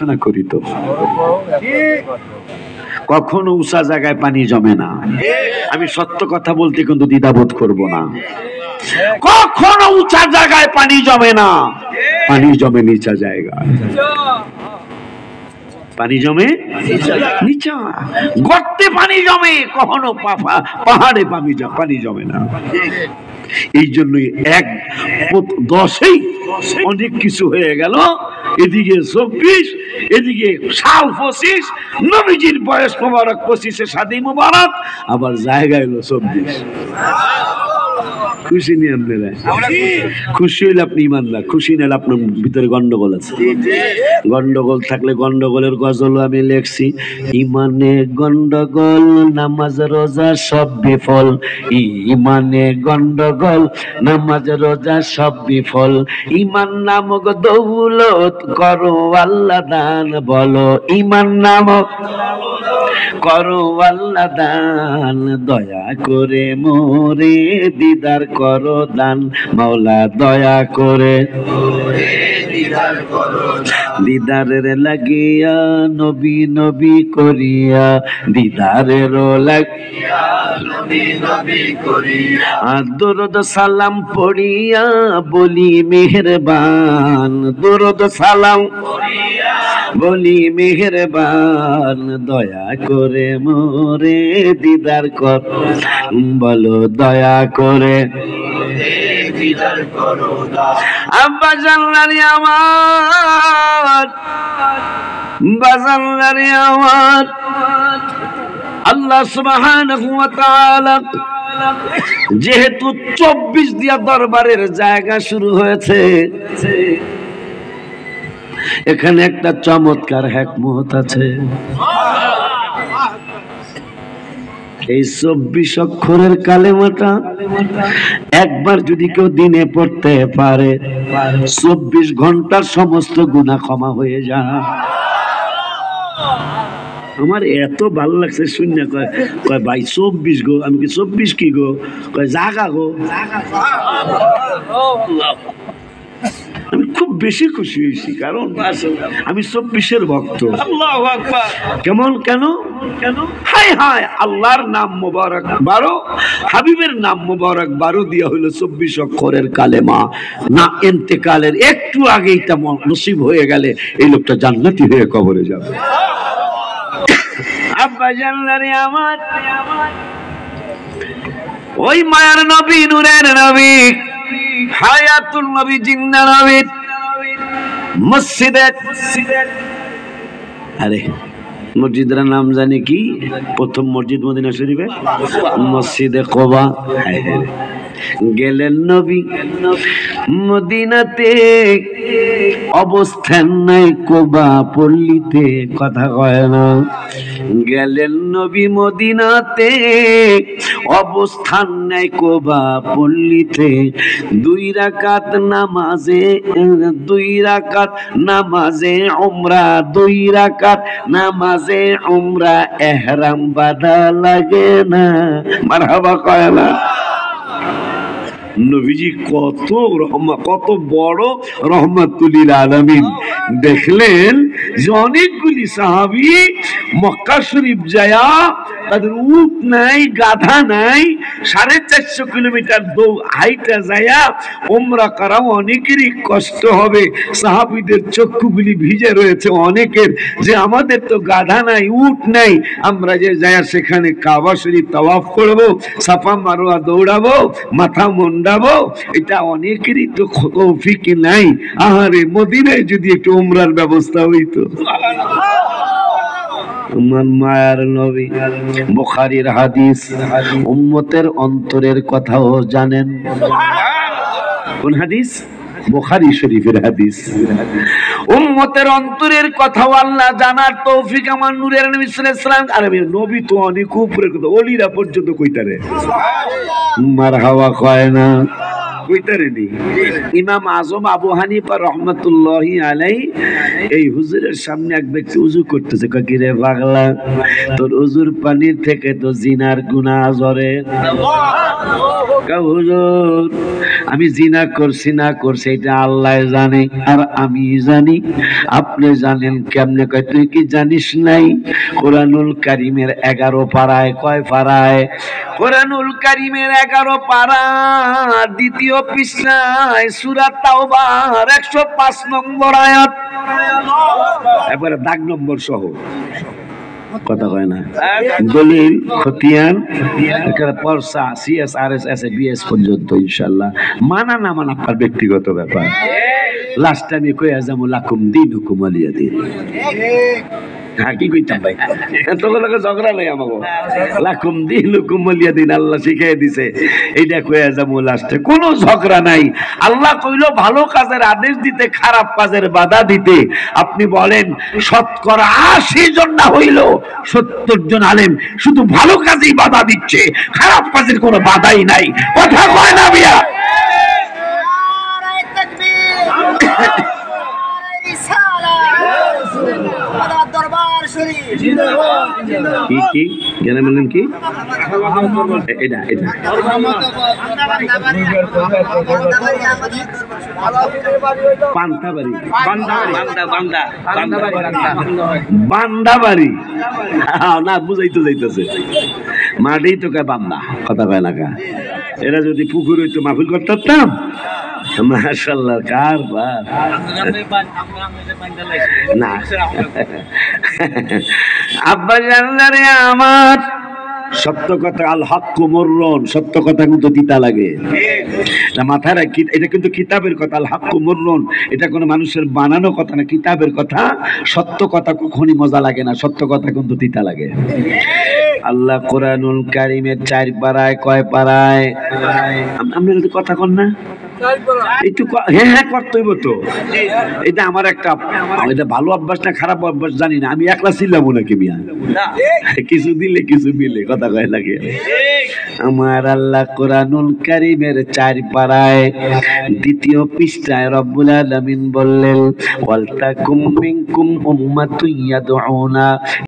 গবেষণা করি তো কখনো উঁচা জায়গায় পানি জমে না। আমি সত্য কথা বলতে কিন্তু দ্বিধাবোধ করব না। কখনো উঁচা জায়গায় পানি জমে না, পানি জমে নিচা জায়গায়। পানি জমে নিচা, গর্তে পানি জমে, কখনো পাহাড়ে পানি জমে না। এই জন্যই 10-এই অনেক কিছু হয়ে গেল। এদিকে 24, এদিকে সাল 25, নবীজির বয়স মোবারক 25-এ শাদী মোবারক, আবার জায়গা হলো 24। খুশি নিয়ে আপনারা? খুশি হইলে আপনি ইমানদার, খুশি নাহলে আপনার ভিতরে গন্ডগোল আছে। গন্ডগোল থাকলে গন্ডগোলের গজল আমি লেখছি। ইমানে গন্ডগোল, নামাজ রোজা সব বিফল। ইমানে গন্ডগোল, নামাজ রোজা সব বিফল। ইমান নামক দৌলত করো আল্লাহ দান, বলো ইমান নামক করো আল্লাহ দান। দয়া করে মোরে দিদার করো দান, মাওলা দয়া করে দিদারের লাগিয়া নবী নবী করিয়া, দিদারের লাগিয়া নবী নবী করিয়া, দরুদ সালাম পড়িয়া বলি মেহেরবান, দরুদ সালাম পড়িয়া বলি মেহেরবান। দয়া করে মোরে দিদার কর, বলো দয়া করে আব্বা জানলারি আমার, বাজানলারি আমার। আল্লাহ সুবহানাহু ওয়া তাআলা যেহেতু 24 দিয়া দরবারের জায়গা শুরু হয়েছে, এখানে একটা চমৎকার হিকমত আছে। এই 24 অক্ষরের কালেমাটা একবার যদি কেউ দিনে পড়তে পারে, 24 ঘন্টার সমস্ত গুনাহ ক্ষমা হয়ে যায়। আমার এত ভালো লাগছে শুনে, কয় ভাই 24 গো। আমি কি 24 কি গো? কয় জাগা গো। আমি খুব বেশি খুশি হয়েছি, কারণ আমি 24-এর ভক্ত। কেমন কেন কেন? হায় হায়, আল্লাহর নাম মোবারক 12, হাবিবের নাম মোবারক 12 দিয়া হইল 24 অক্ষরের কালেমা। না ইন্তেকালের একটু আগে এটা নসিব হয়ে গেলে এই লোকটা জান্নাতি হয়ে কবরে যাবে। আব্বা জানলারে আমার, ওই মায়ার নবী, নূরের নবী, হায়াতুল নবী, জিন্দা নবী মসজিদে, আরে মসজিদের নাম জানি কি? প্রথম মসজিদ মদিনা শরীফে মসজিদে কুবা। গেলেন নবী মদিনাতে, অবস্থান নাই কুবা পল্লীতে, কথা কয় না। গেলেন নবী মদিনাতে, অবস্থান নাই কুবা পল্লীতে। 2 রাকাত নামাজে, 2 রাকাত নামাজে উমরা, 2 রাকাত নামাজে উমরা, ইহরাম বাঁধা লাগে না। মারহাবা কয় না? নবীজি কত বড় রহমাতুল লিল আলামিন। দেখলেন যে অনেকগুলি সাহাবী মক্কা শরীফ যায়া, তাদের উট নাই, গাধা নাই, 450 কিলোমিটার হাইটা যায়া উমরা করাও অনেকেরই কষ্ট হবে। সাহাবীদের চক্ষুগুলি ভিজে রয়েছে অনেকের, যে আমাদের তো গাধা নাই, উট নাই, আমরা যে যায়া সেখানে কাবা শরীফ তাওয়াফ করবো, সাফা মারওয়া দৌড়াবো, মাথা মুন্ডাবো, এটা অনেকেরই তো তৌফিক নাই। আহারে, মদিনায় যদি একটু উমরার ব্যবস্থা হইতো। আমার মায়ার নবী, বুখারীর হাদিস, উম্মতের অন্তরের কথাও জানেন। কোন হাদিস? বুখারী শরীফের হাদিস। উম্মতের অন্তরের কথাও আল্লাহ জানার তৌফিক আমার নূরের নবী সাল্লাল্লাহু আলাইহি ওয়াসাল্লাম। আর নবী তো অনেক উপরের কথা, ওলিরা পর্যন্ত কইতারে। মারহাবা কয় না? কইতারেনি ইমাম আজম আবু হানিফা রহমাতুল্লাহি আলাইহি এই হুজুরের সামনে এক ব্যক্তি ওযু করতেছে, কয় কি রে পাগলা, তোর ওযুর পানির থেকে তো জিনার গুনাহ ঝরে। কয় হুজুর আমি জিনা করছি না করছি এটা আল্লাহ জানে আর আমি জানি, আপনি জানেন কেমনে? কয় তুই কি জানিস নাই কোরআনুল কারীমের 11 পারায়, কয় পারায়? কোরআনুল কারীমের 11 পারা দ্বিতীয় পৃষ্ঠায় সূরা তাওবার 105 নম্বর আয়াত, এবারে দাগ নম্বর সহ, কথা কয় না, দলিল খতিয়ান এখানে পরসা CSRS BS পর্যন্ত ইনশাআল্লাহ। মানা না মানা আপনার ব্যক্তিগত ব্যাপার। লাস্ট টাইমে কই আযামু লাকুম দীনুকুম ওয়ালিয়া দীন। হ্যাঁ কি কইতাম ভাই, এত লোকে ঝগড়া নাই আমাকে, লাকুম দীনুকুম ওয়ালিয়া দীন আল্লাহ শিখিয়ে দিছে, এইটা কই আযামু লাস্টে, কোনো ঝগড়া নাই। আল্লাহ কইলো ভালো কাজের আদেশ দিতে, খারাপ কাজের বাধা দিতে। আপনি বলেন শতকরা 80 জন না হইলো 70 জন আলেম শুধু ভালো কাজেই বাধা দিচ্ছে, খারাপ কাজের কোনো বাধাই নাই। কথা কয় না মিয়া? কি জানেন বলেন কি এটা এটা পান্তাবাড়ি, বান্দাবাড়ি না বুঝাইতে যাইতেছে, মাঠেই তো কে বান্দা, কথা কয় না কা? এরা যদি পুকুর হইতো মাহফিল করতাম। মাশাআল্লাহ, কারবার না আব্বা জানলে আমার সত্য কথা, আল হাক্কু মুররুন, সত্য কথা কিন্তু তিতা লাগে, এটা মাথায় রাখি। এটা কিন্তু কিতাবের কথা, আল হাক্কু মুররুন, এটা কোনো মানুষের বানানো কথা না, কিতাবের কথা। সত্য কথা কখনই মজা লাগে না, সত্য কথা কিন্তু তিতা লাগে। আল্লাহ কোরআনুল কারীমের 4 পারায়, কয় পারায়? আপনি যদি কথা কন না একটু, হ্যাঁ হ্যাঁ করতেইব তো। এটা আমার একটা, এটা ভালো অভ্যাস না খারাপ অভ্যাস জানি না, আমি একলা ছিলাম নাকি মিয়া, কিছু দিলে কিছু মিলে, কথা কয় লাগে। আমার আল্লাহ কোরআনুল কারীমের 4 পারায় দ্বিতীয় পৃষ্ঠায় রব্বুল আলামিন বললেন, ওয়ালতাকুম মিনকুম উম্মাতুন ইয়াদউনা